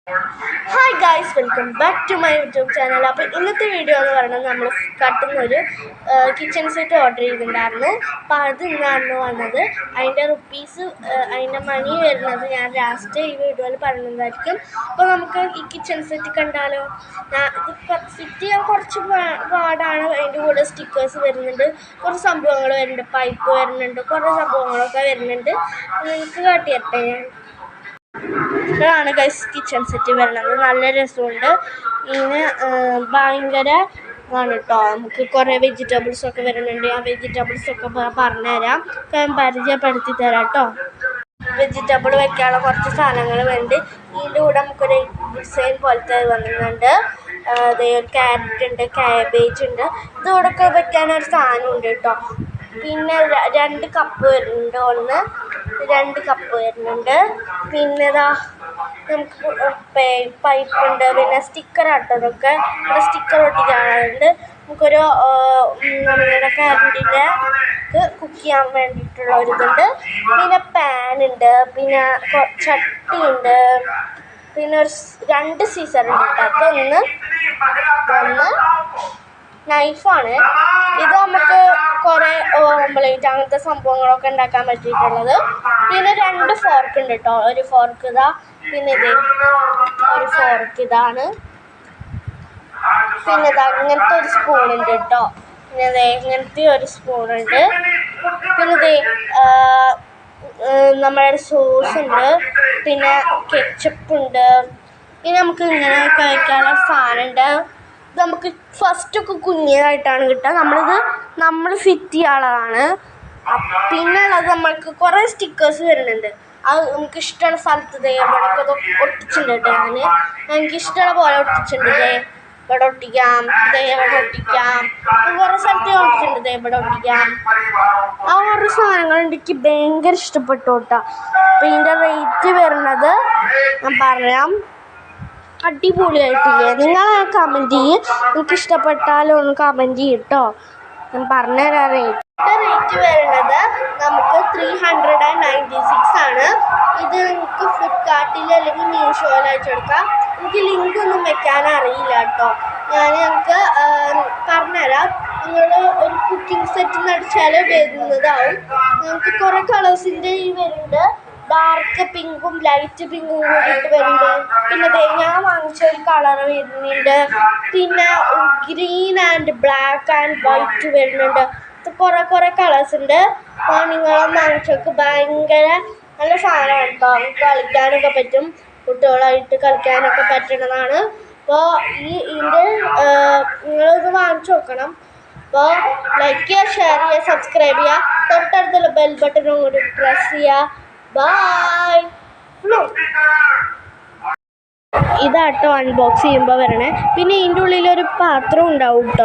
Hi guys, welcome back to my YouTube channel. അപ്പോൾ ഇന്നത്തെ video എന്ന് പറയുന്നത് നമ്മൾ കട്ടുന്നൊരു കിച്ചൺ സെറ്റ് ഓർഡർ ചെയ്തിട്ടുണ്ടായിരുന്നു. അപ്പോൾ അത് ഇന്നാണ് വന്നത്. അതിൻ്റെ റുപ്പീസ്, അതിൻ്റെ മണി വരുന്നത് ഞാൻ ലാസ്റ്റ് ഈ വീഡിയോയിൽ പറയുന്നതായിരിക്കും. അപ്പോൾ നമുക്ക് ഈ കിച്ചൺ സെറ്റ് കണ്ടാലോ. ഇത് ഫിറ്റ് ചെയ്യാൻ കുറച്ച് പാടാണ്. അതിൻ്റെ കൂടെ സ്റ്റിക്കേഴ്സ് വരുന്നുണ്ട്, കുറച്ച് സംഭവങ്ങൾ വരുന്നുണ്ട്, പൈപ്പ് വരുന്നുണ്ട്, കുറേ സംഭവങ്ങളൊക്കെ വരുന്നുണ്ട്. നിങ്ങൾക്ക് കാട്ടിയട്ടെ ഞാൻ. ഇതാണ് ഗൈസ് കിച്ചൺ സെറ്റ് വരുന്നത്. നല്ല രസമുണ്ട്. ഇതിന് ഭയങ്കര ആണ് കേട്ടോ. നമുക്ക് കുറേ വെജിറ്റബിൾസൊക്കെ വരുന്നുണ്ട്. ആ വെജിറ്റബിൾസൊക്കെ പറഞ്ഞുതരാം, പരിചയപ്പെടുത്തി തരാം കേട്ടോ. വെജിറ്റബിൾ വെക്കാനുള്ള കുറച്ച് സാധനങ്ങൾ വേണ്ടി ഇതിൻ്റെ കൂടെ നമുക്കൊരു ഡിസൈൻ പോലത്തെ വന്നിട്ടുണ്ട്. ഒരു ക്യാരറ്റ് ഉണ്ട്, കാബേജ് ഉണ്ട്. ഇതോടൊക്കെ വെക്കാനൊരു സാധനം ഉണ്ട് കേട്ടോ. പിന്നെ 2 കപ്പ് വരുന്നുണ്ട്. 2 കപ്പ് വരുന്നുണ്ട്. പിന്നെ നമുക്ക് പൈപ്പ് ഉണ്ട്. പിന്നെ സ്റ്റിക്കർ ആട്ടതൊക്കെ ഇവിടെ സ്റ്റിക്കർ ഒട്ടിക്കാനുണ്ട്. നമുക്കൊരു നമ്മുടെ കറണ്ടിൻ്റെ കുക്ക് ചെയ്യാൻ വേണ്ടിയിട്ടുള്ള ഒരിതുണ്ട്. പിന്നെ പാനുണ്ട്, പിന്നെ ചട്ടി ഉണ്ട്, പിന്നെ 2 സീസർ ഉണ്ട് കേട്ടോ. അതൊന്ന് നൈഫാണ്. ഇത് നമുക്ക് കുറേ ഓംലേറ്റ് അങ്ങനത്തെ സംഭവങ്ങളൊക്കെ ഉണ്ടാക്കാൻ പറ്റിയിട്ടുള്ളത്. പിന്നെ 2 ഫോർക്ക് ഉണ്ട് കേട്ടോ. ഒരു ഫോർക്ക് ഇതാ, പിന്നെ ഒരു ഫോർക്ക് ഇതാണ്. പിന്നെ ഇങ്ങനത്തെ ഒരു സ്പൂണുണ്ട് കേട്ടോ. പിന്നെ ഇങ്ങനത്തെ ഒരു സ്പൂണുണ്ട്. പിന്നെ നമ്മുടെ സോസ് ഉണ്ട്, പിന്നെ കെച്ചപ്പുണ്ട്. ഇനി നമുക്ക് ഇങ്ങനെ കഴിക്കാനുള്ള സാധനമുണ്ട്. ഇത് നമുക്ക് ഫസ്റ്റൊക്കെ കുഞ്ഞതായിട്ടാണ് കിട്ടുക. നമ്മൾ ഫിറ്റ് ചെയ്യാനുള്ളതാണ്. പിന്നെ ഉള്ളത് നമ്മൾക്ക് കുറേ സ്റ്റിക്കേഴ്സ് വരുന്നുണ്ട്. അത് നമുക്ക് ഇഷ്ടമുള്ള സ്ഥലത്ത് ഇവിടെയൊക്കെ ഒട്ടിച്ചിട്ടുണ്ട് കേട്ടോ. എനിക്ക് ഇഷ്ടമുള്ള പോലെ ഒട്ടിച്ചിട്ടുണ്ട്. ഇവിടെ ഒട്ടിക്കാം, ഇവിടെ ഒട്ടിക്കാം, കുറേ സ്ഥലത്ത് ഒട്ടിച്ചിട്ടുണ്ട്. ഇവിടെ ഒട്ടിക്കാം. ആ ഓരോ സാധനങ്ങളുണ്ട്. എനിക്ക് ഭയങ്കര ഇഷ്ടപ്പെട്ടു കേട്ടോ. അപ്പോൾ ഇതിൻ്റെ റേറ്റ് വരുന്നത് ഞാൻ പറയാം. അടിപൊളിയായിട്ടില്ലേ? നിങ്ങൾ കമൻറ്റ് ചെയ്യും. നിങ്ങൾക്ക് ഇഷ്ടപ്പെട്ടാലും ഒന്ന് കമൻറ്റ് ചെയ്യും കേട്ടോ. ഞാൻ പറഞ്ഞുതരാം. റേറ്റ് വരുന്നത് നമുക്ക് 396 ആണ്. ഇത് നിങ്ങൾക്ക് ഫ്ലിപ്കാർട്ടിൽ അല്ലെങ്കിൽ മീഷോയിൽ അയച്ചെടുക്കാം. എനിക്ക് ലിങ്ക് ഒന്നും വെക്കാൻ അറിയില്ല കേട്ടോ. ഞങ്ങൾക്ക് പറഞ്ഞുതരാം. നിങ്ങൾ ഒരു കുക്കിംഗ് സെറ്റ് അടിച്ചാൽ വരുന്നതാവും. നിങ്ങൾക്ക് കുറേ കളേഴ്സിൻ്റെ വരുന്നുണ്ട്. ഡാർക്ക് പിങ്കും ലൈറ്റ് പിങ്കും കൂടിയിട്ട് വരുന്നുണ്ട്. പിന്നെ ഞാൻ വാങ്ങിച്ച ഒരു കളർ വരുന്നുണ്ട്. പിന്നെ green and black and white വരുന്നുണ്ട്. കുറേ കളേഴ്സ് ഉണ്ട്. നിങ്ങളും വാങ്ങിച്ചവർക്ക് ഭയങ്കര നല്ല സാധനമാണ് കേട്ടോ. കളിക്കാനൊക്കെ പറ്റും, കുട്ടികളായിട്ട് കളിക്കാനൊക്കെ പറ്റുന്നതാണ്. അപ്പോൾ ഇതിൻ്റെ നിങ്ങളിത് വാങ്ങിച്ചു നോക്കണം. അപ്പോൾ ലൈക്ക് ചെയ്യുക, ഷെയർ ചെയ്യുക, സബ്സ്ക്രൈബ് ചെയ്യുക. തൊട്ടടുത്തുള്ള ബെൽ ബട്ടണും കൂടി പ്രസ് ചെയ്യുക. ബൈ. ഇതാട്ടോ അൺബോക്സ് ചെയ്യുമ്പോൾ വരണേ. പിന്നെ ഇതിൻ്റെ ഉള്ളിലൊരു പാത്രം ഉണ്ടാവും കേട്ടോ.